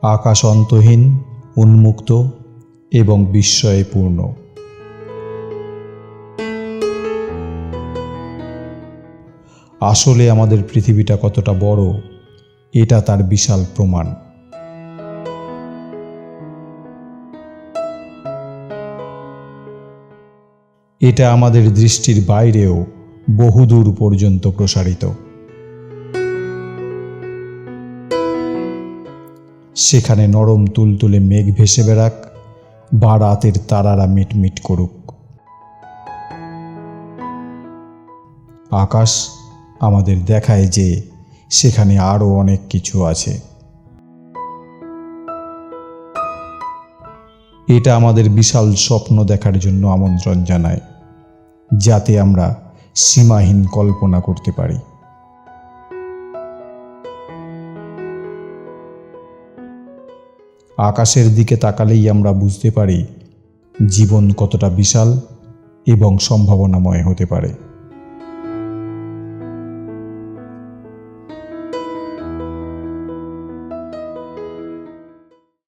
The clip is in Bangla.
আকাশ অন্তহীন, উন্মুক্ত এবং বিস্ময়ে পূর্ণ। আসলে আমাদের পৃথিবীটা কতটা বড়, এটা তার বিশাল প্রমাণ। এটা আমাদের দৃষ্টির বাইরেও বহুদূর পর্যন্ত প্রসারিত। সেখানে নরম তুলতুলে মেঘ ভেসে বেড়াক বা রাতের তারারা মিটমিট করুক, আকাশ আমাদের দেখায় যে সেখানে আরও অনেক কিছু আছে। এটা আমাদের বিশাল স্বপ্ন দেখার জন্য আমন্ত্রণ জানায়, যাতে আমরা সীমাহীন কল্পনা করতে পারি। আকাশের দিকে তাকালেই আমরা বুঝতে পারি জীবন কতটা বিশাল এবং সম্ভাবনাময় হতে পারে।